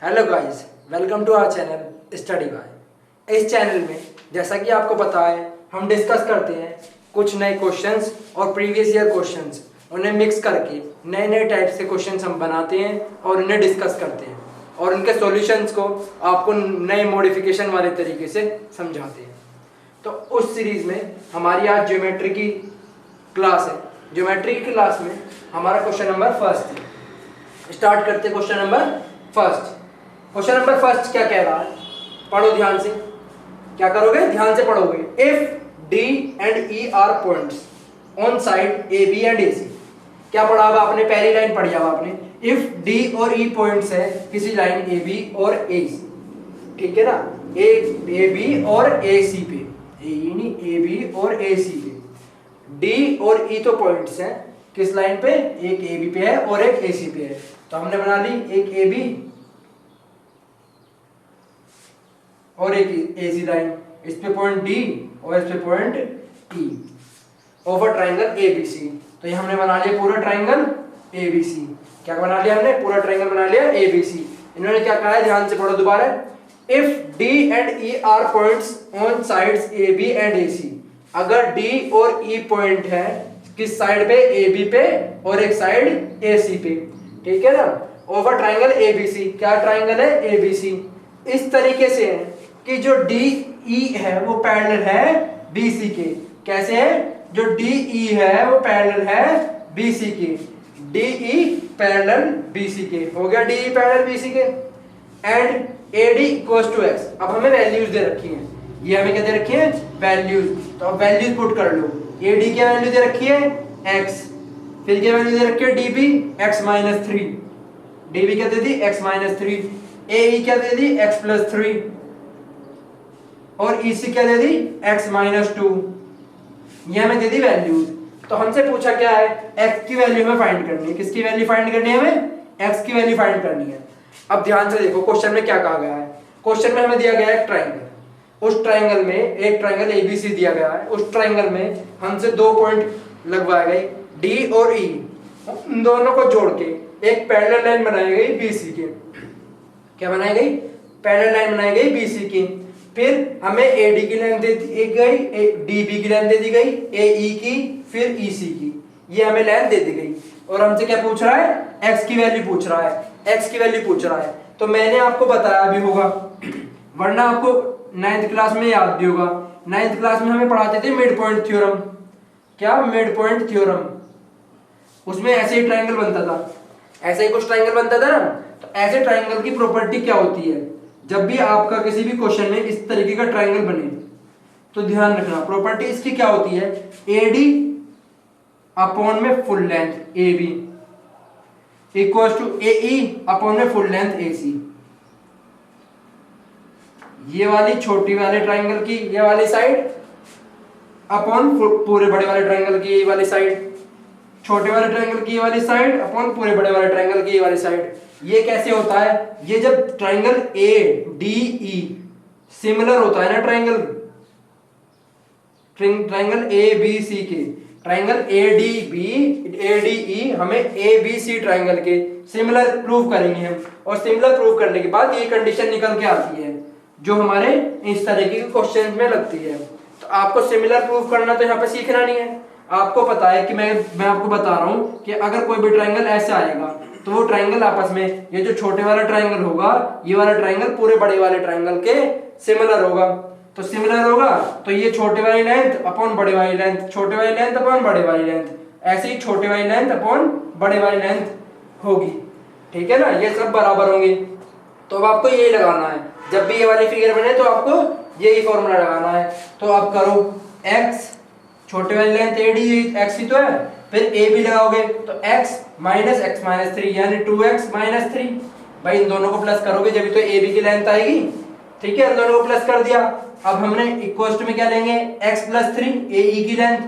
Hello guys, welcome to our channel study by. इस channel में जैसा कि आपको पता है हम डिस्कस करते हैं कुछ नए क्वेश्चंस और प्रीवियस ईयर क्वेश्चंस, उन्हें मिक्स करके नए नए टाइप से क्वेश्चंस हम बनाते हैं और उन्हें डिस्कस करते हैं और उनके सॉल्यूशंस को आपको नए मॉडिफिकेशन वाले तरीके से समझाते हैं। तो उस सीरीज़ में हमारी आज ज्योमेट्री की क्लास है। ज्योमेट्री की क्लास में हमारा क्वेश्चन नंबर फर्स्ट है। स्टार्ट करते हैं question number first. Question number first क्या कह रहा है, पढ़ो ध्यान से। क्या करोगे, ध्यान से पढ़ोगे। If D and E are points on side A B and A C. क्या पढ़ा हुआ आपने, पहली लाइन पढ़ी हुआ आपने। इफ डी और ई पॉइंट्स है किसी लाइन ए बी और ए सी, ठीक है ना, ए बी और ए सी पे, ए बी और ए सी पे। डी और ई तो पॉइंट्स हैं किस लाइन पे, एक ए बी पे है और एक ए सी पे है। तो हमने बना ली एक ए बी और एक ए सी लाइन, इस पे पॉइंट डी और इस पे point E of a triangle A B C. तो ये हमने बना लिया पूरा ट्रायंगल ए बी सी। क्या बना लिया हमने, पूरा ट्रायंगल बना लिया ए बी सी। इन्होंने क्या कहा है, ध्यान से पढ़ो दोबारा। If D and E are points on sides A B and A C. अगर डी और ई पॉइंट है किस साइड पे, ए बी पे और एक साइड ए सी पे, ठीक है ना, of a triangle A B C. क्या ट्रायंगल है, ए बी सी। इस तरीके से है कि जो डी ई है वो पैरेलल है बी सी के। कैसे है, जो डी ई है वो पैरेलल है बी सी के। D E parallel B C के, हो गया D E parallel B C के। And A D equals to X. अब हमें वैल्यूज दे रखी हैं, ये हमें क्या दे रखी है, वैल्यूज। तो अब वैल्यूज पुट कर लो। ए डी की वैल्यू दे रखी है एक्स, फिर क्या वैल्यू दे रखी है D B X minus three. D B क्या दे दी, X minus three. A E क्या दे दी, एक्स प्लस थ्री। और इसी क्या दे दी, x माइनस टू। ये हमें दे दी वैल्यूज। तो हमसे पूछा क्या है, x की वैल्यू हमें फाइंड करनी है। किसकी वैल्यू फाइंड करनी है, हमें x की वैल्यू फाइंड करनी है। अब ध्यान से देखो क्वेश्चन में क्या कहा गया है। क्वेश्चन में हमें दिया गया है एक ट्राइंगल। उस ट्राइंगल में एक ट्राइंगल एबीसी दिया गया है। उस ट्राइंगल में हमसे दो पॉइंट लगवाए गए डी और ई। इन दोनों को जोड़ के एक पैरेलल लाइन बनाई गई बीसी के। क्या बनाई गई, पैरेलल लाइन बनाई गई बीसी की। फिर हमें AD की लेंथ दे दी गई, DB की लेंथ दे दी गई, AE की, फिर EC की। ये हमें लेंथ दे दी गई और हमसे क्या पूछ रहा है, x की वैल्यू पूछ रहा है। x की वैल्यू पूछ रहा है तो मैंने आपको बताया भी होगा, वरना आपको 9th क्लास में याद भी होगा। 9th क्लास में हमें पढ़ाते थे मिड पॉइंट थ्योरम। क्या, मिड पॉइंट थ्योरम। उसमें ऐसे ही ट्राइंगल बनता था, ऐसे ही कुछ ट्राइंगल बनता था ना। तो ऐसे ट्राइंगल की प्रॉपर्टी क्या होती है, जब भी आपका किसी भी क्वेश्चन में इस तरीके का ट्रायंगल बने तो ध्यान रखना प्रॉपर्टी इसकी क्या होती है, AD अपॉन में full length AB equals to AE upon में फुल लेंथ AC। ये वाली छोटी वाले ट्रायंगल की ये वाली साइड अपॉन पूरे बड़े वाले ट्रायंगल की ये वाली साइड, छोटे वाले ट्रायंगल की ये वाली साइड अपॉन पूरे बड़े वाले ट्रायंगल की ये वाली साइड। ये कैसे होता है, ये जब ट्राइंगल ADE सिमिलर होता है ना, ट्राइंगल ABC के, ट्राइंगल ADE हमें ABC ट्राइंगल के सिमिलर प्रूव करेंगे हम। और सिमिलर प्रूव करने के बाद ये कंडीशन निकल के आती है जो हमारे इस तरीके के क्वेश्चन में लगती है। तो आपको सिमिलर प्रूव करना तो यहाँ पे सीखना नहीं है। आपको पता है कि मैं आपको बता रहा हूँ कि अगर कोई भी ट्राइंगल ऐसा आएगा तो वो ट्राइंगल आपस में, ये जो छोटे वाला ट्राइंगल होगा ये वाला ट्राइंगल पूरे बड़े वाले ट्राइंगल के सिमिलर होगा। तो सिमिलर होगा तो ये छोटे वाली लेंथ अपॉन बड़े वाली लेंथ, छोटे वाली लेंथ अपॉन बड़े वाली लेंथ, ऐसे ही छोटे वाली लेंथ अपॉन बड़े वाली लेंथ होगी, ठीक है ना। ये सब बराबर होंगे। तो अब आपको यही लगाना है, जब भी ये वाली फिगर बने तो आपको यही फॉर्मूला लगाना है। तो आप करो x, छोटे वाली लेंथ AD x ही तो है, फिर a भी लगाओगे तो x minus x minus three यानी 2x माइनस थ्री। भाई इन दोनों को प्लस करोगे जब तो a b की लेंथ आएगी, ठीक है। इन दोनों को प्लस कर दिया। अब हमने इक्वल्स टू में क्या लेंगे, x प्लस थ्री AE की लेंथ,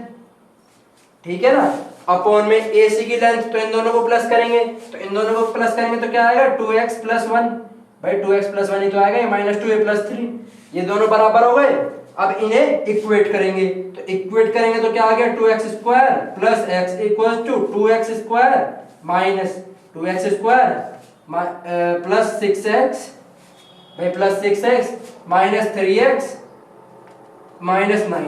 ठीक है ना, अपॉन में AC की लेंथ। तो इन दोनों को प्लस करेंगे, तो इन दोनों को प्लस करेंगे तो क्या आएगा, 2x प्लस वन। भाई 2x प्लस वन ही तो आएगा, माइनस 2a प्लस थ्री। ये दोनों बराबर हो गए। अब इन्हें इक्वेट करेंगे, तो इक्वेट करेंगे तो क्या आ गया, 2x square plus x equals to 2x square minus 2x square plus 6x भाई plus 6x minus 3x minus 9,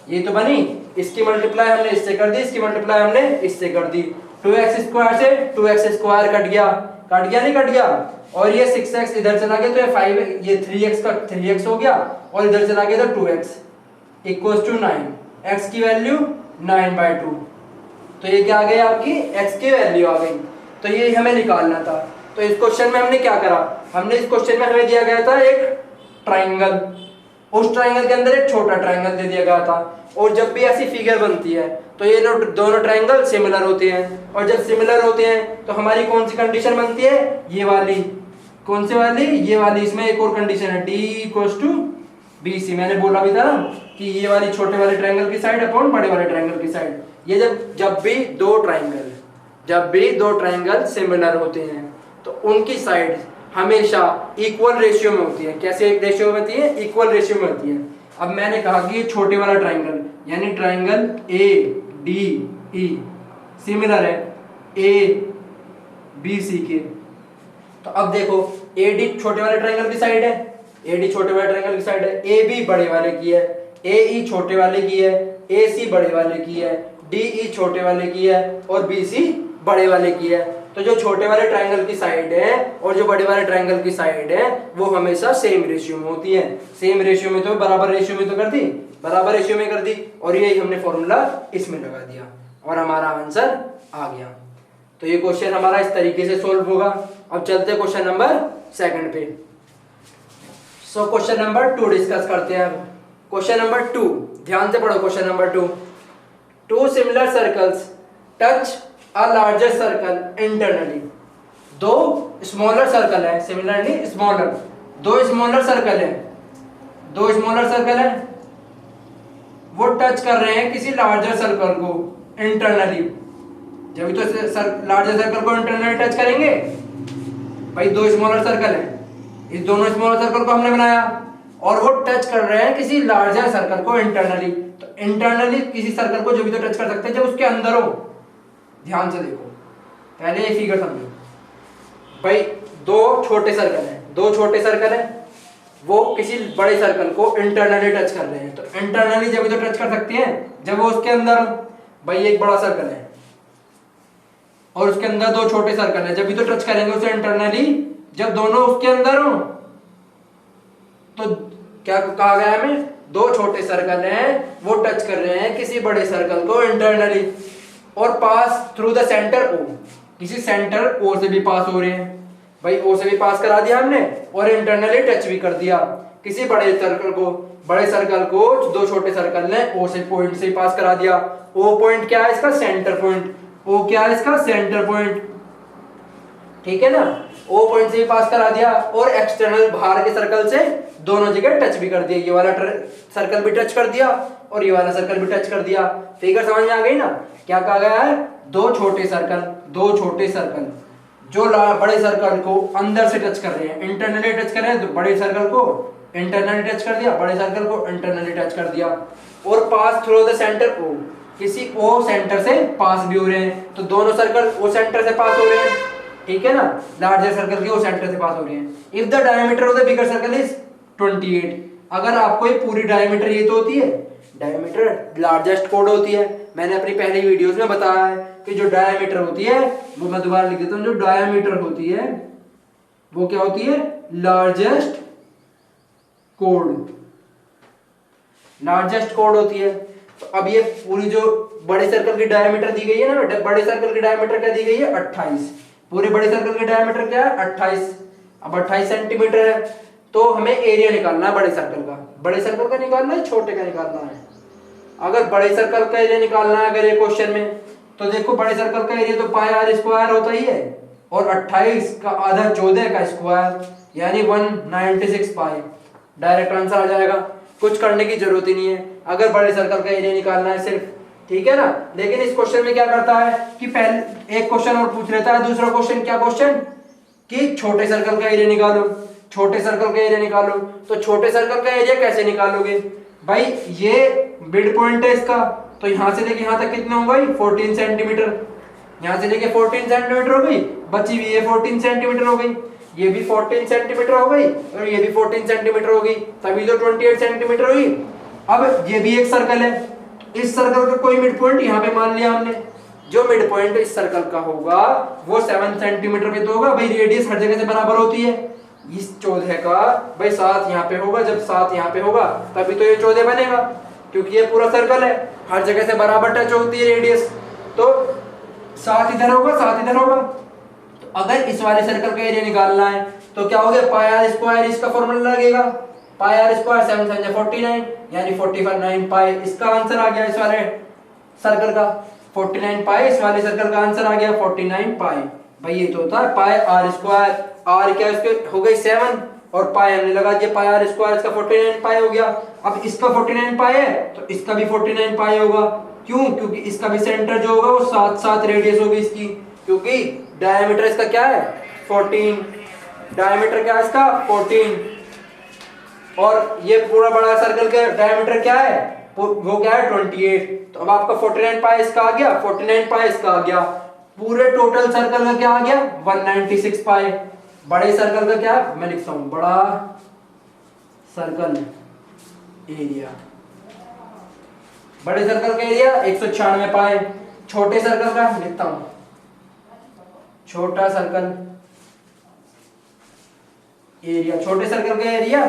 ये तो बनी। इसकी मल्टीप्लाई हमने इससे कर दी, इसकी मल्टीप्लाई हमने इससे कर दी। 2x स्क्वायर से 2x स्क्वायर कट गया नहीं कट गया, और ये 6x इधर चला गया तो ये 5 ये 3x का 3x हो गया, और इधर चला गया तो 2x इक्वल्स टू 9। x की वैल्यू 9/2, तो ये क्या आ गई आपकी x की वैल्यू आ गई। तो ये हमें निकालना था। तो इस क्वेश्चन में हमने क्या करा, हमने इस क्वेश्चन में हमें दिया गया था एक ट्राइंगल, उस ट्राइंगल के अंदर एक छोटा ट्राइंगल दे दिया गया था, और जब भी ऐसी फिगर बनती है तो ये दोनों ट्राइंगल सिमिलर होते हैं, और जब सिमिलर होते हैं तो हमारी कौन सी कंडीशन बनती है, ये वाली। कौन सी वाली, ये वाली। इसमें एक और कंडीशन है D इक्वल्स टू BC, मैंने बोला भी था ना कि ये वाली छोटे वाले ट्राइंगल की साइड अपॉन बड़े वाले ट्राइंगल की साइड। ये जब भी दो ट्राइंगल सिमिलर होते हैं तो उनकी साइड हमेशा इक्वल रेशियो में होती है। कैसे एक रेशियो में होती है, इक्वल रेशियो में होती है। अब मैंने कहा कि ये छोटे वाला ट्राइंगल यानी ट्राइंगल ADE सिमिलर है ABC के। तो अब देखो AD छोटे वाले ट्राइंगल की साइड है, AD छोटे वाले ट्राइंगल की साइड है, AB बड़े वाले की है, AE छोटे वाले की है, AC बड़े वाले की है, DE छोटे वाले की है, और BC बड़े वाले की है। तो जो छोटे वाले ट्राइंगल की साइड है और जो बड़े वाले ट्राइंगल की साइड है वो हमेशा सेम रेशियो में होती है। सेम रेशियो में तो बराबर रेशियो में तो कर दी, बराबर रेशियो में कर दी, और यही हमने फॉर्मूला इसमें लगा दिया और हमारा आंसर आ गया। तो ये क्वेश्चन हमारा इस तरीके से सोल्व होगा। अब चलते हैं क्वेश्चन नंबर 2 पे। सो क्वेश्चन नंबर 2 डिस्कस करते हैं। क्वेश्चन नंबर 2, ध्यान से पढ़ो। Question number 2, 2 similar circles touch a larger circle internally. 2 smaller circle है, सिमिलर नहीं स्मॉलर, 2 स्मॉलर सर्कल है, 2 स्मॉलर सर्कल है, वो टच कर रहे हैं किसी लार्जर सर्कल को इंटरनली। जब तो लार्जर सर्कल को इंटरनली टच करेंगे भाई, 2 स्मॉलर सर्कल है, इस दोनों स्मॉलर सर्कल को हमने बनाया और वो टच कर रहे हैं किसी लार्जर सर्कल को इंटरनली। तो इंटरनली किसी सर्कल को जो भी तो टच कर सकते हैं जब उसके अंदर हो। ध्यान से देखो, पहले ये फिगर समझो भाई। 2 छोटे सर्कल है, 2 छोटे सर्कल है, वो किसी बड़े सर्कल को इंटरनली टच कर रहे हैं। तो इंटरनली जब भी तो टच कर सकते हैं जब वो उसके अंदर हो। भाई एक बड़ा सर्कल है और उसके अंदर 2 छोटे सर्कल है, जब भी तो टच करेंगे उसे इंटरनली जब दोनों उसके अंदर हो। तो क्या कहा गया हमें, 2 छोटे सर्कल हैं वो टच कर रहे हैं किसी बड़े सर्कल को इंटरनली और pass through the centre O, किसी सेंटर O से भी पास हो रहे हैं। भाई O से भी पास करा दिया हमने और इंटरनली टच भी कर दिया किसी बड़े सर्कल को। बड़े सर्कल को 2 छोटे सर्कल ने O से पॉइंट से पास करा दिया। O पॉइंट क्या है इसका, सेंटर पॉइंट। O क्या है इसका, सेंटर पॉइंट, ठीक है ना। O पॉइंट से भी पास करा दिया और एक्सटर्नल बाहर के सर्कल से दोनों जगह टच भी कर दिया। ये वाला सर्कल भी टच कर दिया और ये वाला सर्कल भी टच कर दिया। फिगर समझ में आ गई ना। क्या कहा गया है, 2 छोटे सर्कल जो बड़े सर्कल को अंदर से टच कर रहे हैं, इंटरनली टच कर रहे हैं। तो बड़े सर्कल को इंटरनली टच कर दिया, बड़े सर्कल को इंटरनली टच कर दिया और pass through the centre O, किसी O सेंटर से पास भी हो रहे हैं। तो दोनों सर्कल O सेंटर से पास हो रहे हैं, ठीक है ना। लार्जर सर्कल के O सेंटर से पास हो रहे हैं। If the diameter of the bigger circle is 28, अगर आपको ये पूरी डायमीटर ये तो होती है, डायमीटर लार्जेस्ट कोड होती है। मैंने अपनी पहली वीडियोस में बताया है कि जो डायमीटर होती है वो मैं दोबारा लिख देता हूँ। जो डायमीटर होती है वो क्या होती है, लार्जेस्ट कोड, लार्जेस्ट कोड होती है। तो अब ये पूरी जो बड़े सर्कल की डायमीटर दी गई है ना, बड़े सर्कल की डायमीटर क्या दी गई है, 28। पूरे बड़े सर्कल की डायमीटर क्या है, 28। अब 28 सेंटीमीटर है तो हमें एरिया निकालना है बड़े सर्कल का। बड़े सर्कल का निकालना है, छोटे का निकालना है। अगर बड़े सर्कल का एरिया निकालना है अगर ये क्वेश्चन में, तो देखो बड़े सर्कल का एरिया तो पाई r स्क्वायर होता ही है और 28 का आधा 14 का स्क्वायर यानी 196 पाई। डायरेक्ट आंसर आ जाएगा, कुछ करने की जरूरत ही नहीं है अगर बड़े सर्कल का एरिया निकालना है सिर्फ, ठीक है ना। लेकिन इस क्वेश्चन में क्या करता है कि पहले एक क्वेश्चन और पूछ लेता है। दूसरा क्वेश्चन क्या क्वेश्चन कि छोटे सर्कल का एरिया निकालो, छोटे सर्कल का एरिया निकालो। तो छोटे सर्कल का एरिया कैसे निकालोगे भाई, ये मिड पॉइंट है इसका, तो यहां से लेके यहां तक कितने होंगे 14 सेंटीमीटर। यहाँ से लेके 14 सेंटीमीटर हो गई, बची हुई ये 14 सेंटीमीटर हो गई, ये भी 14 सेंटीमीटर हो गई और ये भी 14 सेंटीमीटर हो गई, तभी तो 28 सेंटीमीटर हुई। अब ये भी एक सर्कल है, इस सर्कल का कोई मिड पॉइंट यहाँ पे मान लिया हमने, जो मिड पॉइंट इस सर्कल का होगा वो 7 सेंटीमीटर पे तो होगा भाई, रेडियस हर जगह से बराबर होती है। इस 14 का भाई 7 यहाँ पे होगा, जब 7 यहाँ पे होगा तभी तो ये 14 बनेगा, क्योंकि ये पूरा सर्कल है, हर जगह से बराबर टच होती है रेडियस, तो 7 इधर होगा 7 इधर होगा। तो अगर इस वाले सर्कल का एरिया निकालना है तो क्या हो गया, पाई आर स्क्वायर इसका फॉर्मूला लगेगा, पाई आर स्क्वायर 7 7 49 यानी 45 पाई, इसका आंसर आ गया इस वाले सर्कल का 49 पाई, इस वाले सर्कल का आंसर आ गया 49 पाई। भाई ये तो होता है पाई आर स्क्वायर, आर क्या इसके हो गई 7 और पाई हमने लगा दिया पाई आर स्क्वायर, इसका 49 पाई हो गया। अब इसका 49 पाई है तो इसका भी 49 पाई होगा, क्यों, क्योंकि इसका भी सेंटर जो होगा वो 7 7 रेडियस होगी इसकी, क्योंकि डायमीटर इसका क्या है 14, डायमीटर क्या है इसका 14, और ये पूरा बड़ा सर्कल का डायमीटर क्या है वो क्या है 28। तो अब आपका 49 पाई इसका आ गया, 49 पाई इसका आ गया, पूरे टोटल सर्कल का क्या आ गया 196 पाई। बड़े सर्कल का क्या है, मैं लिखता हूं बड़ा सर्कल एरिया, बड़े सर्कल का एरिया 196 पाई, छोटे सर्कल का लिखता हूं छोटा सर्कल एरिया, छोटे सर्कल का एरिया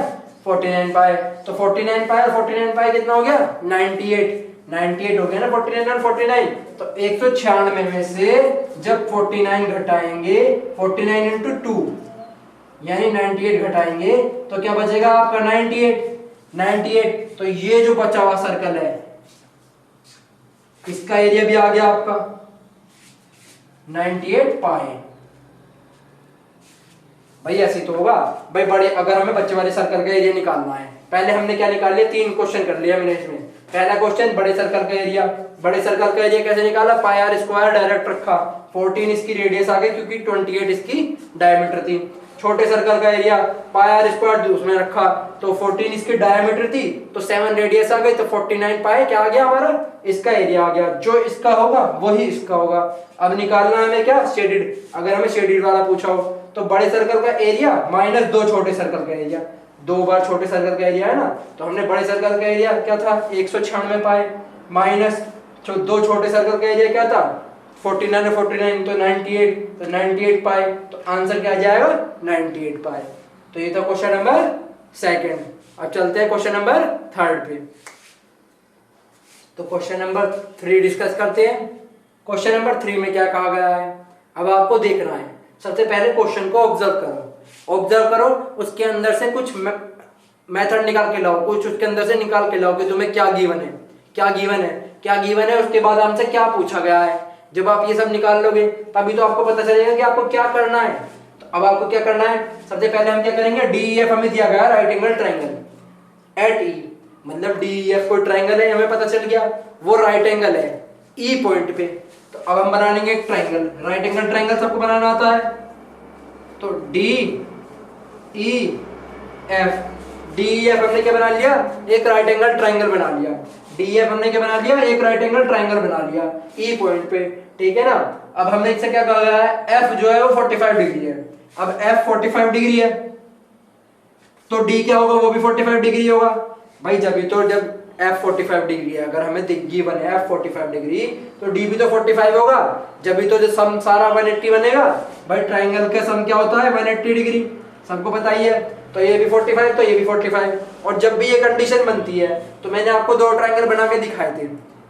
49 पाई। तो 49 पाई और 49 पाई कितना हो गया 98 हो गया ना, 49 और 49। तो 196 में से जब 49 घटाएंगे 49 इंटू 2 यानी 98 घटाएंगे तो क्या बचेगा आपका 98। तो ये जो बचा हुआ सर्कल है इसका एरिया भी आ गया आपका 98 पाई। भाई ऐसे तो होगा भाई, बड़े अगर हमें बच्चे वाले सर्कल का एरिया निकालना है, पहले हमने क्या निकाल लिया 3 क्वेश्चन कर लिया मैंने इसमें। पहला क्वेश्चन बड़े सर्कल का एरिया, बड़े सर्कल का एरिया कैसे निकाला, पाई आर स्क्वायर डायरेक्ट रखा, 14 इसकी रेडियस आ गई क्योंकि 28 इसकी डायमीटर थी। छोटे सर्कल का एरिया पाई आर स्क्वायर उसमें रखा तो 14 इसकी डायमीटर थी तो 7 रेडियस आ गई, तो 49 पाई क्या आ गया हमारा इसका एरिया आ गया, जो इसका होगा वही इसका होगा। अब निकालना है हमें क्या शेडेड, अगर हमें शेडेड वाला पूछा हो तो बड़े सर्कल का एरिया माइनस 2 छोटे सर्कल का एरिया, 2 बार छोटे सर्कल का एरिया है ना, तो हमने बड़े सर्कल का एरिया क्या था 196 पाई माइनस 2 छोटे सर्कल का एरिया क्या था 49 और 49 तो 98, तो 98 पाई, तो आंसर क्या आ जाएगा 98 पाई। तो ये था क्वेश्चन नंबर 2। अब चलते हैं क्वेश्चन नंबर 3 पे। तो क्वेश्चन नंबर 3 डिस्कस करते हैं। क्वेश्चन नंबर 3 में क्या कहा गया है, अब आपको देखना है। सबसे पहले क्वेश्चन को ऑब्जर्व करो, उसके अंदर से कुछ मेथड निकाल के लाओ, कुछ उसके अंदर से निकाल के लाओ कि तुम्हें क्या गिवन है, उसके बाद हमसे क्या पूछा गया है। जब आप ये सब निकाल लोगे तभी तो आपको पता चलेगा कि आपको क्या करना है। तो अब आपको क्या करना है, सबसे पहले हम क्या करेंगे, DEF हमें दिया गया right angle triangle eight E, मतलब DEF कोई ट्रायंगल है, हमें पता चल गया वो राइट एंगल है E पॉइंट पे। तो अब हम बना लेंगे एक ट्रायंगल, राइट एंगल ट्रायंगल सबको बनाना आता है। तो DEF हमने क्या बना लिया, एक राइट एंगल ट्रायंगल बना लिया। DEF हमने क्या बना लिया, एक राइट एंगल ट्रायंगल बना लिया E पॉइंट पे, ठीक है ना। अब हमने इससे क्या कहा गया है, F जो है वो 45 डिग्री है। अब F 45 डिग्री है तो D क्या होगा, वो भी 45 डिग्री होगा भाई। जब F 45 डिग्री है, अगर हमें गिवन है F 45 डिग्री तो D भी तो 45 होगा, जब भी तो जो सम सारा 180 बनेगा भाई। ट्रायंगल का सम क्या होता है 180 डिग्री, सबको पता ही है। तो ये भी 45 तो ये भी 45, और जब भी ये कंडीशन बनती है तो मैंने आपको 2 ट्रायंगल बना के दिखाए थे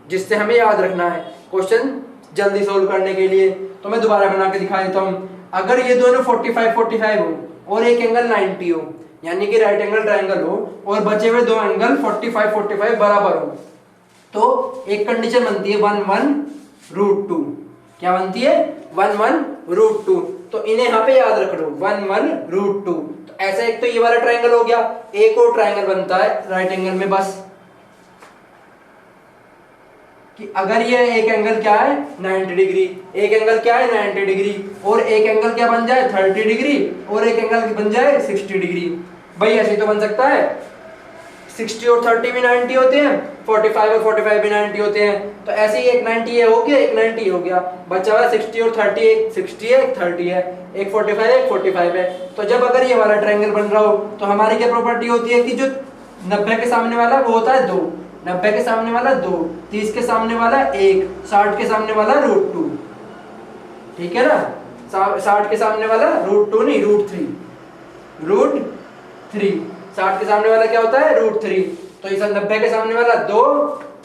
जिससे हमें याद रखना है क्वेश्चन जल्दी सोल्व करने के लिए। तो मैं दोबारा बना के दिखा देता हूँ। अगर ये दोनों 45 हो और एक एंगल 90 हो, यानी कि राइट एंगल ट्रायंगल हो और बचे हुए 2 एंगल 45 बराबर हो, तो एक कंडीशन बनती है 1/√2। क्या बनती है 1/√2। तो इन्हें यहाँ पे याद रख लो 1/√2। तो ऐसा एक तो ये वाला ट्रायंगल हो गया, एक और ट्रायंगल बनता है राइट एंगल में बस, कि अगर ये एक एंगल क्या है 90 डिग्री, एक एंगल क्या है 90 डिग्री, और एक एंगल क्या बन जाए 30 डिग्री, और एक एंगल बन जाए 60 डिग्री। भाई ऐसे तो बन सकता है 60 और 30 भी 90 होते हैं, 45 और 45 भी 90 होते हैं, तो ऐसे ही एक 90 ये हो गया, एक 90 हो गया, बचा हुआ 60 और 30, एक 60 है, एक 30 है, एक 45 है, एक 45 है। तो जब अगर ये वाला ट्रायंगल बन रहा हो तो हमारी क्या प्रॉपर्टी होती है कि जो 90 के सामने वाला वो होता है 2, 90 के सामने वाला 2, 30 के सामने वाला 1, 60 के सामने वाला √2, ठीक है ना, 60 के सामने वाला √2 नहीं √3, √3, 60 के सामने वाला क्या होता है √3, तो इस 90 के सामने वाला 2,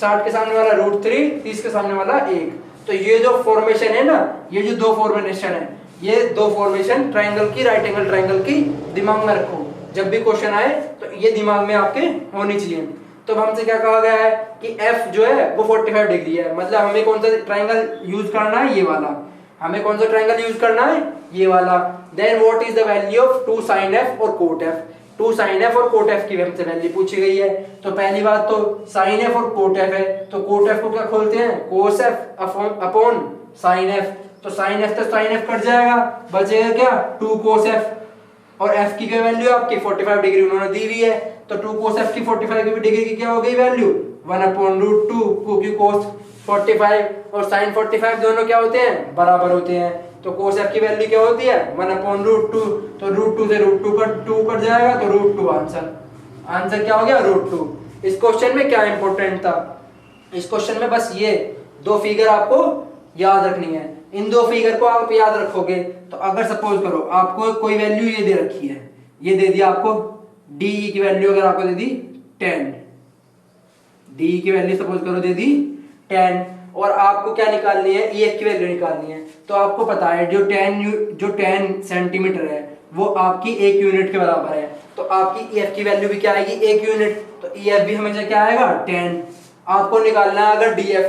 60 के सामने वाला √3, 30 के सामने वाला 1। तो ये जो फॉर्मेशन है ना, ये जो दो फॉर्मेशन है, ये दो फॉर्मेशन ट्रायंगल की, राइट एंगल ट्रायंगल की दिमाग में रखो, जब भी क्वेश्चन आए तो ये दिमाग में आपके होनी चाहिए। तो हमसे क्या कहा गया है कि F जो है वो 45 डिग्री है, मतलब हमें कौन सा ट्रायंगल यूज करना है, ये वाला, हमें कौन सा ट्रायंगल यूज करना है, ये वाला। Then what is the value of 2 sin f और cot f, 2 sin f और cot f की हमसे वैल्यू पूछी गई है। तो पहली बात तो sin f और cot f है, तो cot f को क्या खोलते हैं, cos f upon sin f, तो sin f तो sin f कट जाएगा, बचेगा क्या 2 cos f, और f की क्या वैल्यू है आपकी 45 डिग्री उन्होंने दी हुई है, तो 2 cos f की 45 डिग्री की क्या हो गई वैल्यू 1/√2, क्योंकि cos 45 और sin 45 दोनों क्या होते हैं, बराबर होते हैं। तो cos f की वैल्यू क्या होती है 1/√2, तो √2 से √2 कट जाएगा, तो √2 आंसर क्या हो गया √2। इस क्वेश्चन में क्या इंपॉर्टेंट था, इस क्वेश्चन में बस ये दो फिगर आपको याद रखनी है, इन दो फिगर को आप याद रखोगे तो अगर सपोज करो आपको कोई वैल्यू ये दे रखी है, ये दे दिया आपको DE की वैल्यू, अगर आपको दे दी 10, DE की वैल्यू सपोज करो दे दी 10, और आपको क्या निकालनी है, EF की वैल्यू निकालनी है। तो आपको पता है जो 10 सेंटीमीटर है वो आपकी 1 यूनिट के बराबर है, तो आपकी EF की वैल्यू भी क्या आएगी 1 यूनिट, तो EF भी हमेशा क्या आएगा 10। आपको निकालना है अगर DF,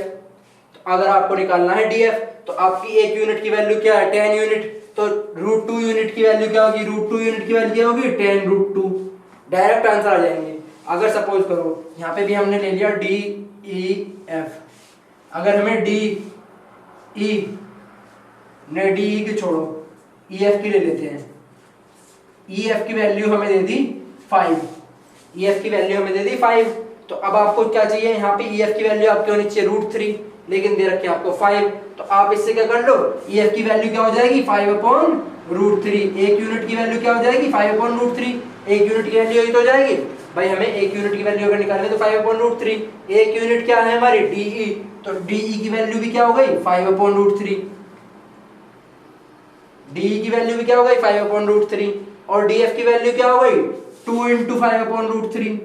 तो अगर आपको निकालना है DF तो आपकी 1 यूनिट की वैल्यू क्या है 10 यूनिट, तो √2 यूनिट की वैल्यू क्या होगी, √2 यूनिट की वैल्यू क्या होगी 10√2, डायरेक्ट आंसर आ जाएंगे। अगर सपोज करो यहाँ पे भी हमने ले लिया DEF, अगर हमें DE ने DE की छोड़ो EF की ले लेते हैं, EF की वैल्यू हमें दे दी 5, EF की वैल्यू हमें दे दी 5, तो अब आपको क्या चाहिए, यहाँ पे EF की वैल्यू आपके होनी चाहिए √3, लेकिन दे रखे आपको 5, तो आप इससे क्या कर लो, EF की वैल्यू क्या हो जाएगी 5/√3, 1 यूनिट की वैल्यू क्या हो जाएगी 5/√3, 1 यूनिट की वैल्यू यही तो हो जाएगी भाई, हमें 1 यूनिट की वैल्यू अगर निकालनी है तो 5/√3, 1 यूनिट क्या है हमारी DE, तो DE की वैल्यू भी क्या हो गई 5/√3, DE की वैल्यू भी क्या हो गई 5/√3, और DF की वैल्यू क्या हो गई 2 × 5/√3।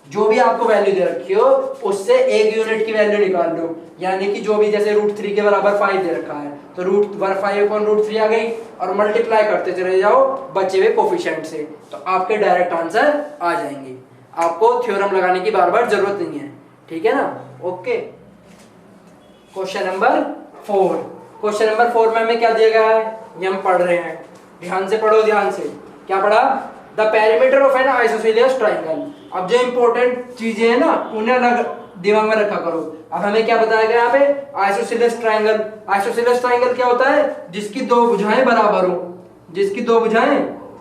जो भी आपको वैल्यू दे रखी हो उससे 1 यूनिट की वैल्यू निकाल लो, यानी कि जो भी जैसे √3 के बराबर 5 दे रखा है तो √5/√3 आ गई, और मल्टीप्लाई करते चले जाओ बचे हुए कोफिशिएंट से, तो आपके डायरेक्ट आंसर आ जाएंगे, आपको थ्योरम लगाने की बार बार जरूरत नहीं है, ठीक है ना। Okay, question number 4, question number 4 में हमें क्या दिया गया है, ये हम पढ़ रहे हैं, ध्यान से पढ़ो, ध्यान से। क्या पढ़ा, the perimeter of N isosceles triangle. अब जो इंपॉर्टेंट चीजें हैं ना उन्हें अलग दिमाग में रखा करो। अब हमें क्या बताया गया यहाँ पे, आइसोसेलेस ट्रायंगल। आइसोसेलेस ट्रायंगल क्या होता है, जिसकी दो भुजाएं बराबर हो, जिसकी दो भुजाएं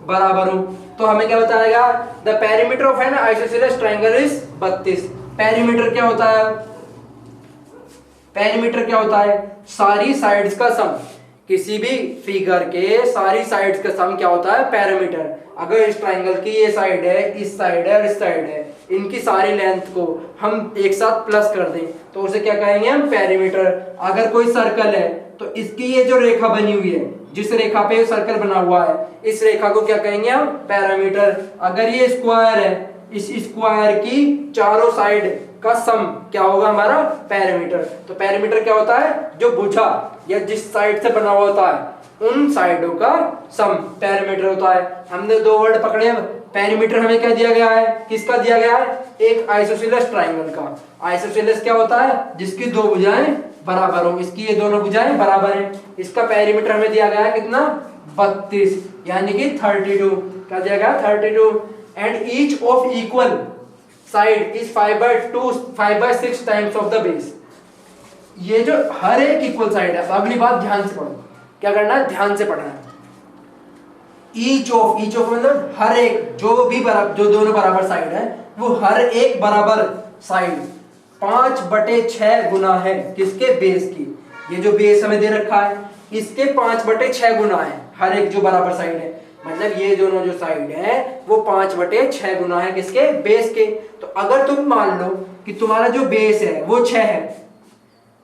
बराबर हो। तो हमें क्या बताया गया, the perimeter of N isosceles triangle is 32। Perimeter क्या होता है, पेरीमीटर क्या होता है, सारी साइड्स का सम, किसी भी फिगर के सारी साइड्स का सम क्या होता है पेरीमीटर। अगर इस ट्रायंगल की ये साइड है, इस साइड है और इस साइड है, इनकी सारी लेंथ को हम एक साथ प्लस कर दें तो उसे क्या कहेंगे हम पेरीमीटर। अगर कोई सर्कल है तो इसकी ये जो रेखा बनी हुई है, जिस रेखा पे सर्कल बना हुआ है, इस रेखा को क्या कहेंगे हम पैरामीटर। अगर ये स्क्वायर है, इस स्क्वायर की चारों साइड का सम क्या होगा हमारा पेरीमीटर। तो पेरीमीटर क्या होता है, जो भुजा या जिस साइड से बना हुआ होता है उन साइडों का सम पेरीमीटर होता है। हमने दो वर्ड पकड़े, पेरीमीटर हमें क्या दिया गया है, किसका दिया गया है, एक आइसोसेलेस ट्रायंगल का। आइसोसेलेस क्या होता है, जिसकी दो भुजाएं बराबर हो, इसकी ये दोनों भुजाएं बराबर हैं। इसका पेरीमीटर हमें दिया गया है कितना 32, यानी कि 32। क्या दिया गया 32। And each of equal side is 5/6 times of the base. ये जो हर एक इक्वल साइड है, अगली बात ध्यान से पढ़ो, क्या करना है, ध्यान से पढ़ना है। ईच ऑफ मतलब हर एक, जो भी बराबर, जो दोनों बराबर साइड है वो हर एक बराबर साइड 5/6 गुना है किसके, बेस की। ये जो बेस हमें दे रखा है इसके 5/6 गुना है हर एक जो बराबर साइड है, मतलब ये दोनों जो साइड है वो 5/6 गुना है किसके, बेस के। तो अगर तुम मान लो कि तुम्हारा जो बेस है वो 6 है,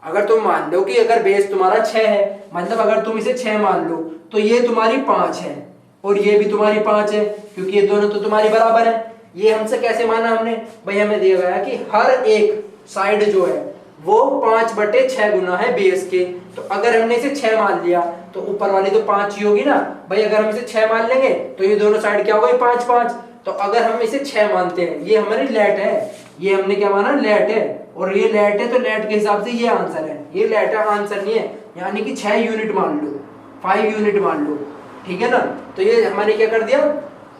अगर तुम मान लो कि अगर बेस तुम्हारा 6 है, मतलब अगर तुम इसे 6 मान लो तो ये तुम्हारी 5 है और ये भी तुम्हारी 5 है, क्योंकि ये दोनों तो तुम्हारी बराबर है। ये हमसे कैसे माना हमने, भाई हमें दिया गया कि हर एक साइड जो है वो 5/6 गुना है बेस के। तो अगर हमने इसे 6 मान लिया तो ऊपर वाली तो 5 ही होगी ना भाई, अगर हम इसे 6 मान लेंगे तो ये दोनों साइड क्या हो गई, 5/5। तो अगर हम इसे 6 मानते हैं, ये हमारी लेट है, ये हमने क्या माना, लेट है, और ये लेट है तो लेट के हिसाब से ये आंसर है, ये लेट है आंसर नहीं है, यानी कि 6 यूनिट मान लो, 5 यूनिट मान लो, ठीक है ना। तो ये हमारे क्या कर दिया,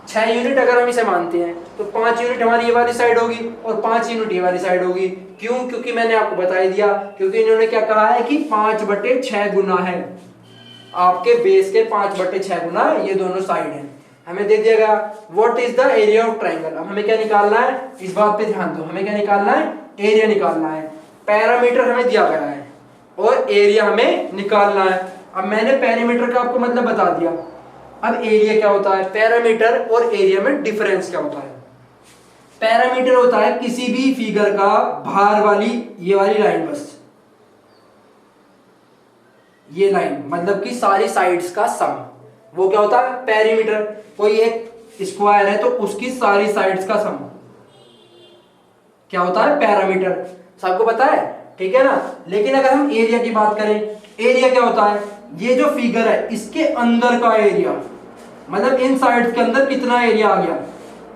6 यूनिट अगर हम इसे मानते हैं तो 5 यूनिट हमारी ये वाली साइड होगी और 5 यूनिट ये वाली साइड होगी। क्यों, क्योंकि मैंने आपको बता ही दिया, क्योंकि इन्होंने क्या कहा है कि 5/6 गुना है, आपके बेस के 5/6 गुना ये दोनों साइड हैं। हमें दे दिया गया what is the area of triangle. अब हमें क्या निकालना है, इस बात पे ध्यान दो, हमें क्या निकालना है, एरिया निकालना है। पैरामीटर हमें दिया गया है और एरिया हमें निकालना है। अब मैंने पैरामीटर का आपको मतलब बता दिया, अब एरिया क्या होता है, पैरामीटर और एरिया में डिफरेंस क्या होता है। पैरामीटर होता है किसी भी फिगर का बाहर वाली ये वाली लाइन, बस ये लाइन, मतलब कि सारी साइड्स का सम, वो क्या होता है पैरामीटर। कोई एक स्क्वायर है तो उसकी सारी साइड्स का सम क्या होता है पैरामीटर, सबको पता है, ठीक है ना। लेकिन अगर हम एरिया की बात करें, एरिया क्या होता है, ये जो फिगर है इसके अंदर का एरिया, मतलब इन साइड्स के अंदर कितना एरिया आ गया,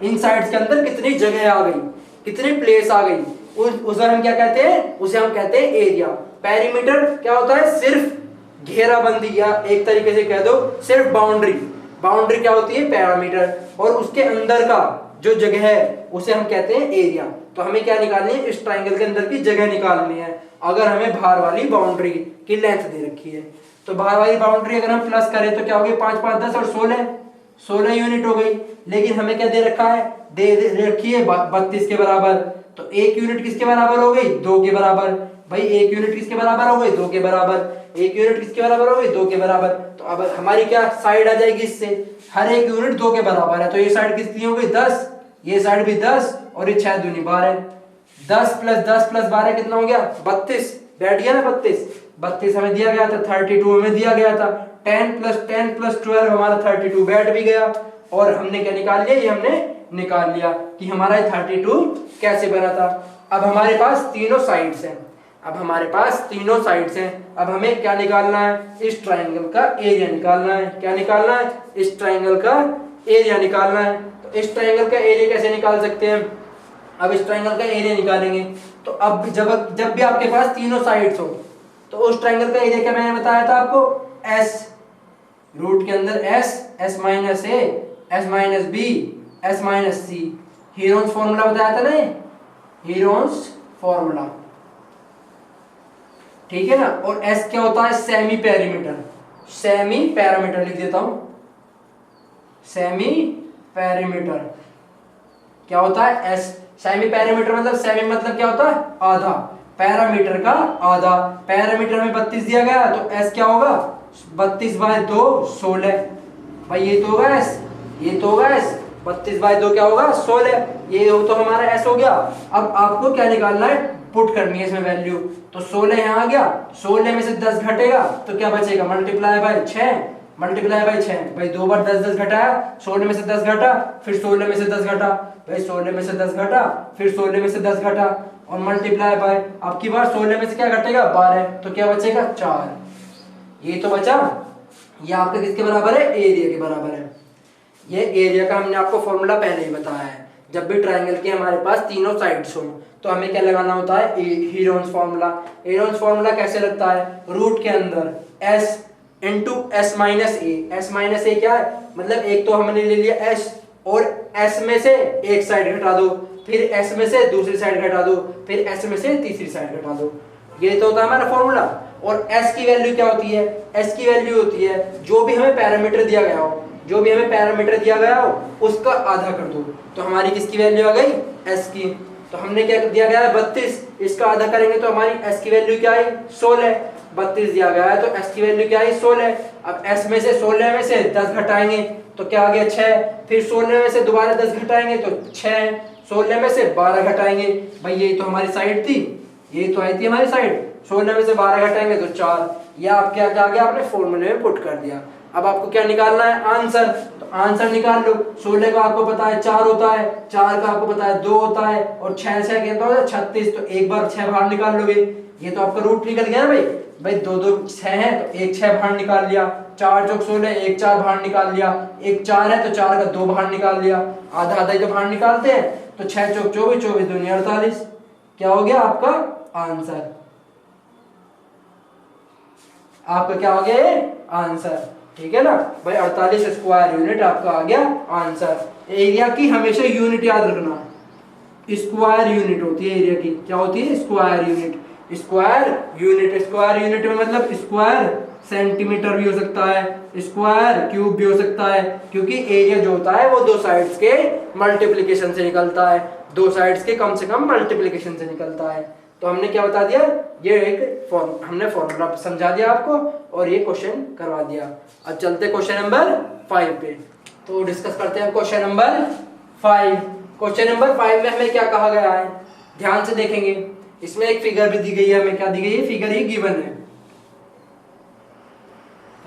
इन साइड्स के अंदर कितनी जगह आ गई, कितनी प्लेस आ गई, उसे हम क्या कहते हैं, उसे हम कहते हैं एरिया। पेरीमीटर क्या होता है, सिर्फ घेराबंदी, या एक तरीके से कह दो सिर्फ बाउंड्री। बाउंड्री क्या होती है, पैरामीटर, और उसके अंदर का जो जगह है उसे हम कहते हैं एरिया। तो हमें क्या निकालनी है, इस ट्राइंगल के अंदर की जगह निकालनी है। अगर हमें बाहर वाली बाउंड्री की लेंथ दे रखी है तो बाहर वाली बाउंड्री अगर हम प्लस करें तो क्या होगी, 5 5 10 और 16 यूनिट हो गई। लेकिन हमें क्या दे रखा है, दे रखी है 32 के बराबर। तो 1 यूनिट किसके बराबर हो गई, 2 के बराबर। भाई 1 यूनिट किसके बराबर हो गई, 2 के बराबर। 1 यूनिट किसके बराबर हो गई, 2 के बराबर। तो अब हमारी क्या साइड आ जाएगी इससे, हर एक यूनिट 2 के बराबर है, तो ये साइड कितनी हो गई 10, ये साइड भी 10 और ये 6 दूनी 12। 10 + 10 + 12 कितना हो गया, 32, बैठ गया ना 32 हमें दिया गया था, 32 हमें दिया गया था, 10 + 10 + 12 हमारा 32 बैठ भी गया। और हमने क्या निकाल लिया, ये हमने निकाल लिया कि हमारा 32 कैसे बना था। अब हमारे पास तीनों साइड्स हैं, अब हमारे पास तीनों साइड्स हैं। अब हमें क्या निकालना है, इस ट्राइंगल का एरिया निकालना है। क्या निकालना है, इस ट्राइंगल का एरिया निकालना है। तो इस ट्राइंगल का एरिया कैसे निकाल सकते हैं, अब इस ट्राइंगल का एरिया निकालेंगे तो अब जब भी आपके पास तीनों साइड्स हो तो उस ट्राइंगल का एरिया क्या मैंने बताया था आपको, S, रूट के अंदर S, S - A, S - B, S - C। Heron's formula बताया था ना, हीरोन्स फॉर्मूला, ठीक है ना। और S क्या होता है, सेमी पैरामीटर। सेमी पैरामीटर लिख देता हूं, सेमी पैरामीटर क्या होता है, S। सेमी पैरामीटर मतलब, सेमी मतलब क्या होता है, आधा, पैरामीटर का आधा। पैरामीटर में 32 दिया गया तो S क्या होगा, 32/2 16। भाई ये तो होगा S, ये तो होगा S, 32/2 क्या होगा 16, ये तो हमारा S हो गया। अब आपको क्या निकालना है, पुट करनी है इसमें वैल्यू। तो 16 यहाँ आ गया, 16 में से 10 घटेगा तो क्या बचेगा, मल्टीप्लाई बाय 6, मल्टीप्लाई बाय 6। भाई 2 बार 10 10 घटाया, 16 में से 10 घटा, फिर 16 में से 10 घटा, भाई 16 में से 10 घटा, फिर 16 में से 10 घटा और मल्टीप्लाई बाय, अब की बार 16 में से क्या घटेगा 12, तो क्या बचेगा 4। ये तो बचा, ये आपका किसके बराबर है, एरिया के बराबर है। ये एरिया का हमने आपको फॉर्मूला पहले ही बताया है। जब भी ट्राइंगल के हमारे पास तीनों साइड्स हो तो हमें क्या लगाना होता है, हीरोन्स फॉर्मूला। हीरोन्स फॉर्मूला कैसे लगता है, रूट के अंदर S * S - A। S - A क्या है, मतलब एक तो हमने ले लिया S और S में से एक साइड घटा दो, फिर S में से दूसरी साइड घटा दो, फिर S में से तीसरी साइड घटा दो। ये तो होता है हमारा फॉर्मूला। और S की वैल्यू क्या होती है, S की वैल्यू होती है जो भी हमें पैरामीटर दिया गया हो, जो भी हमें पैरामीटर दिया गया हो उसका आधा कर दो, तो हमारी किसकी वैल्यू आ गई, S की। तो हमने क्या दिया गया है 32, इसका आधा करेंगे तो हमारी s की वैल्यू क्या आई 16, 32 दिया गया है तो s की वैल्यू क्या आई 16। अब s में से 16 में से 10 घटाएंगे तो क्या आ गया 6, फिर 16 में से दोबारा 10 घटाएंगे तो 6, 16 में से 12 घटाएंगे, भाई यही तो हमारी साइड थी, यही तो आई थी हमारी साइड, 16 में से 12 घटाएंगे तो 4, या आप क्या आ गया आपने फॉर्मूले में पुट कर दिया। अब आपको क्या निकालना है आंसर, तो आंसर निकाल लो। 16 का आपको पता है 4 होता है, 4 का आपको पता है 2 होता है, और 6 से कितना होता है 36, तो एक बार 6 बाहर निकाल लोगे, ये तो आपका रूट निकल गया ना भाई, भाई 2 2 6 है तो एक 6 बाहर निकाल लिया, 4 चौक 16, एक 4 बाहर निकाल लिया, एक 4 है तो 4 का 2 बाहर निकाल लिया, आधा आधा ही तो बाहर निकालते हैं, तो 6 चौक 24, 24 दूनी 48, क्या हो गया आपका आंसर, आपका क्या हो गया आंसर, ठीक है ना भाई 48 स्क्वायर यूनिट आपका आ गया आंसर। एरिया की हमेशा यूनिट याद रखना, स्क्वायर यूनिट होती है एरिया की, क्या होती है square unit, square unit, square unit में मतलब स्क्वायर सेंटीमीटर भी हो सकता है, स्क्वायर क्यूब भी हो सकता है, क्योंकि एरिया जो होता है वो दो साइड्स के मल्टीप्लिकेशन से निकलता है, दो साइड्स के कम से कम मल्टीप्लिकेशन से निकलता है। तो हमने क्या बता दिया, ये एक हमने फॉर्मूला समझा दिया आपको और ये क्वेश्चन करवा दिया। अब चलते क्वेश्चन नंबर 5 पे, तो डिस्कस करते हैं क्वेश्चन नंबर 5। क्वेश्चन नंबर 5 में हमें क्या कहा गया है, ध्यान से देखेंगे, इसमें एक फिगर भी दी गई है, हमें क्या दी गई है, फिगर ही गिवन है,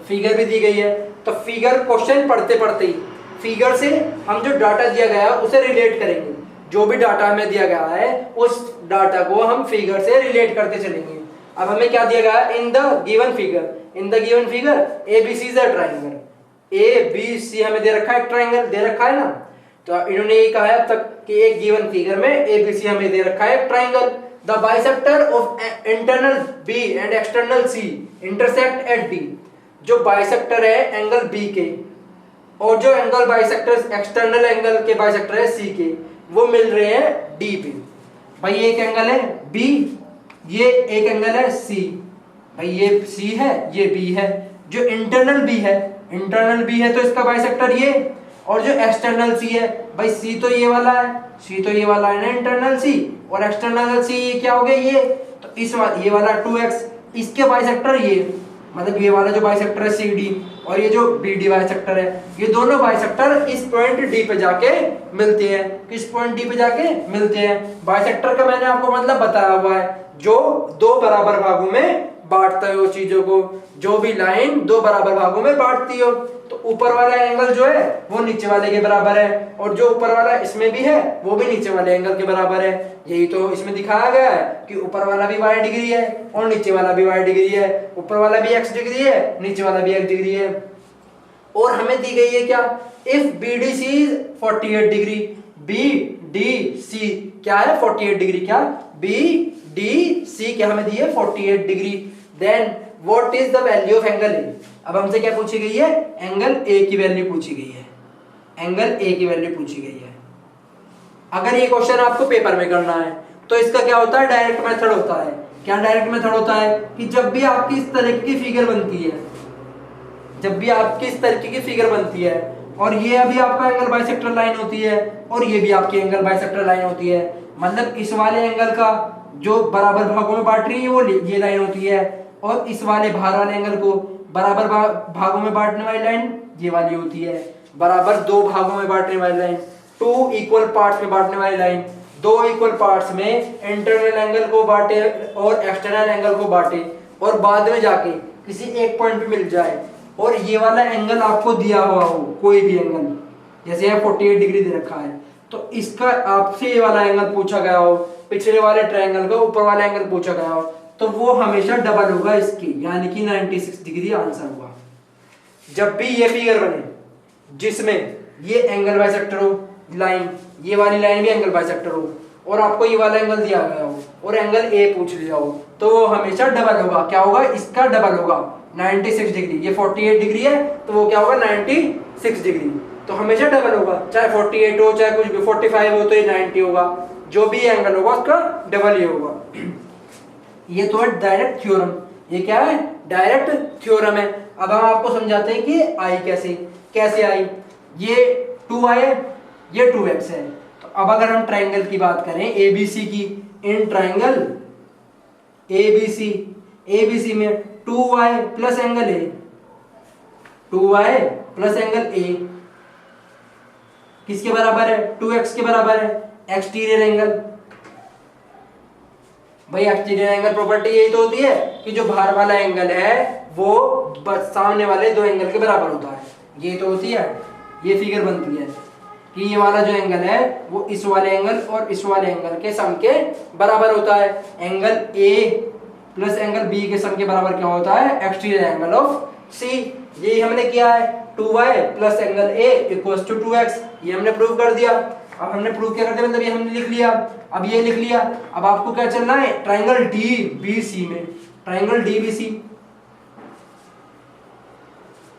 फिगर भी दी गई है। तो फिगर क्वेश्चन पढ़ते पढ़ते ही फिगर से हम जो डाटा दिया गया है उसे रिलेट करेंगे, जो भी डाटा हमें दिया गया है उस डाटा को हम फिगर से रिलेट करते चलेंगे। अब हमें क्या दिया गया है, in the given figure ABC is a triangle, ABC हमें दे रखा है, ट्रायंगल दे रखा है ना, तो इन्होंने ये कहा है अब तक कि एक गिवन फिगर में ABC हमें दे रखा है triangle, the bisector of internal B and external C intersect at D, जो बाइसेक्टर है एंगल B के और जो एंगल बाइसेक्टर एक्सटर्नल एंगल के बाइसेक्टर है C के, वो मिल रहे हैं D पे। भाई एक एंगल है B, ये एक एंगल है C, भाई ये C है ये B है, जो इंटरनल B है तो इसका बाइसेक्टर ये, और जो एक्सटर्नल C है, भाई C तो ये वाला है ना इंटरनल C, और एक्सटर्नल C ये क्या हो गया ये, तो इस ये वाला 2x, इसके बाइसेक्टर ये, मतलब ये वाला जो बाइसेक्टर है CD और ये जो BD बाइसेक्टर है, ये दोनों बाइसेक्टर इस पॉइंट D पे जाके मिलते हैं, किस पॉइंट D पे जाके मिलते हैं। बाइसेक्टर का मैंने आपको मतलब बताया हुआ है, जो दो बराबर भागों में बांटता है उस चीजों को, जो भी लाइन दो बराबर भागों में बांटती हो, तो ऊपर वाला एंगल जो है वो नीचे वाले के बराबर है, और जो ऊपर वाला इसमें भी है वो भी नीचे वाले एंगल के बराबर है। यही तो इसमें दिखाया गया है कि ऊपर वाला भी y डिग्री है और नीचे वाला भी y डिग्री है, ऊपर वाला भी x डिग्री है, नीचे वाला भी x डिग्री है। और हमें दी गई है क्या, if BDC is 48 degree, BDC क्या है 48 डिग्री, क्या BDC क्या हमें दी है 48 degree, then what is the value of angle A। अब हमसे क्या पूछी गई है, एंगल A की वैल्यू पूछी गई है, एंगल A की वैल्यू पूछी गई है। अगर ये क्वेश्चन आपको पेपर में करना है तो इसका क्या होता है, डायरेक्ट मेथड होता है। क्या डायरेक्ट मेथड होता है कि जब भी आपकी इस तरह की फिगर बनती है, जब भी आपकी इस तरीके की फिगर बनती है और ये अभी आपका एंगल बाइसेक्टर लाइन होती है और ये भी आपकी एंगल बाइसेक्टर लाइन होती है, मतलब इस वाले एंगल का जो बराबर भागों में बांट रही है वो ये लाइन होती है, और इस वाले बाहर वाले एंगल को बराबर भागों में बांटने वाली लाइन ये वाली होती है, बराबर दो भागों में बांटने वाली लाइन, 2 इक्वल पार्ट्स में बांटने वाली लाइन, 2 इक्वल पार्ट्स में इंटरनल एंगल को बांटे और एक्सटर्नल एंगल को बांटे, और बाद में जाके किसी एक पॉइंट पे मिल जाए, और ये वाला एंगल आपको दिया हुआ हो, कोई भी एंगल, जैसे यहाँ 48 डिग्री दे रखा है, तो इसका आपसे ये वाला एंगल पूछा गया हो, पिछले वाले ट्रायंगल का ऊपर वाला एंगल पूछा गया हो, तो वो हमेशा डबल होगा इसकी, यानी कि 96 डिग्री आंसर हुआ। जब भी ये फिगर बने जिसमें ये एंगल बाइसेक्टर हो लाइन, ये वाली लाइन भी एंगल बाइसेक्टर हो, और आपको ये वाला एंगल दिया गया हो और एंगल A पूछ लिया हो, तो वो हमेशा डबल होगा। क्या होगा, इसका डबल होगा 96 डिग्री, ये 48 डिग्री है तो वो क्या होगा 96 डिग्री, तो हमेशा डबल होगा, चाहे 48 हो चाहे कुछ भी 45 हो तो ये 90 होगा, जो भी एंगल होगा उसका डबल ही होगा। ये तो है डायरेक्ट थ्योरम, ये क्या है, डायरेक्ट थ्योरम है। अब हम आपको समझाते हैं कि आई कैसे आई, ये 2i है ये 2x है, तो अब अगर हम ट्राइंगल की बात करें एबीसी की, इन ट्राइंगल एबीसी में 2y plus angle A, 2y plus angle A किसके बराबर है? 2x के बराबर है, एक्सटीरियर एंगल। भाई एक्सटीरियर एंगल प्रॉपर्टी यही तो होती है कि जो बाहर वाला एंगल है वो सामने वाले दो एंगल के बराबर होता है, ये तो होती है, ये फिगर बनती है कि ये वाला जो एंगल है वो इस वाले एंगल और इस वाले एंगल के सम के बराबर होता है। Angle A plus angle B के सम के बराबर क्या होता है? Exterior angle of C। यही हमने किया है, 2y plus angle A equals to 2x, ये हमने प्रूव कर दिया। अब हमने प्रूव क्या कर दिया, मतलब ये हमने लिख लिया, अब ये लिख लिया। अब आपको क्या चलना है? ट्राइंगल DBC में, ट्राइंगल DBC।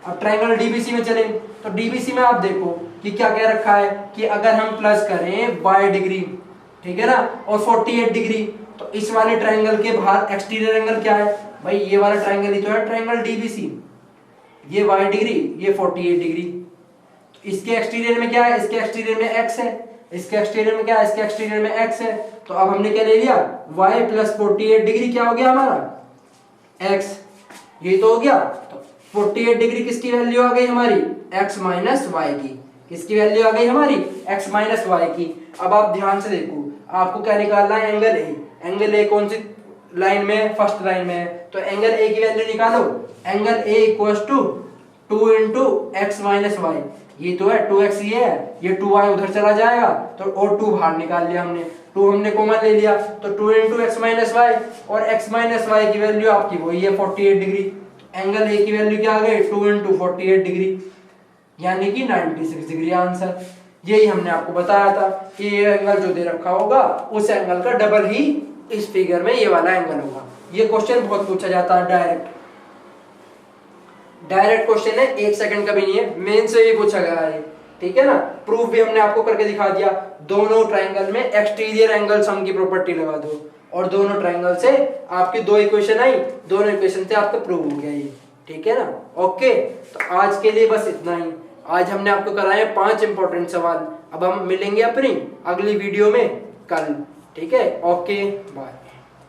अब ट्राइंगल डीबीसी में चलें तो डीबीसी में आप देखो कि क्या कह रखा है कि अगर हम प्लस करें y डिग्री, ठीक है ना, और 48 डिग्री, तो इस वाले ट्राइंगल के बाहर एक्सटीरियर एंगल क्या है? भाई ये वाला ट्राइंगल ही तो है ट्राइंगल डीबीसी, ये y डिग्री, ये 48 डिग्री। तो इसके एक्सटीरियर में क्या है? इसके एक्सटीरियर में x है, इसके एक्सटीरियर में क्या है? इसके एक्सटीरियर में x है। तो अब हमने क्या ले लिया? y प्लस 48 डिग्री क्या हो गया हमारा? x, ये तो हो गया। तो 48 डिग्री किसकी वैल्यू आ गई हमारी? x माइनस वाई की। किसकी वैल्यू आ गई हमारी? x माइनस वाई की। अब आप ध्यान से देखो, आपको क्या निकालना है? Angle A. एंगल ए कौन सी लाइन में है? फर्स्ट लाइन में है, तो एंगल ए की वैल्यू निकालो। Angle A equals to 2 into X minus Y, ये तो है 2x, ये है, ये 2y उधर चला जाएगा, तो और 2 बाहर निकाल लिया हमने, 2 हमने कॉमन ले लिया, तो 2 इंटू एक्स माइनस वाई, और x माइनस वाई की वैल्यू आपकी वही है 48 डिग्री। एंगल ए की वैल्यू क्या आ गई? 2 इंटू 48 डिग्री, यानी कि 96 डिग्री आंसर। यही हमने आपको बताया था कि ये एंगल जो दे रखा होगा उस एंगल का डबल ही इस फिगर में ये वाला एंगल होगा। ये क्वेश्चन बहुत पूछा जाता है, डायरेक्ट क्वेश्चन है, 1 सेकंड का भी नहीं है, मेन से भी पूछा गया है, ठीक है ना। प्रूफ भी हमने आपको करके दिखा दिया। दोनों ट्राइंगल में एक्सटीरियर एंगल सम की प्रॉपर्टी लगा दो, और दोनों ट्राइंगल से आपकी 2 इक्वेशन आई, दोनों इक्वेशन से आपका प्रूव हो गया ये, ठीक है ना। ओके, तो आज के लिए बस इतना ही। आज हमने आपको कराए 5 इंपॉर्टेंट सवाल। अब हम मिलेंगे अपनी अगली वीडियो में कल, ठीक है। Okay, bye.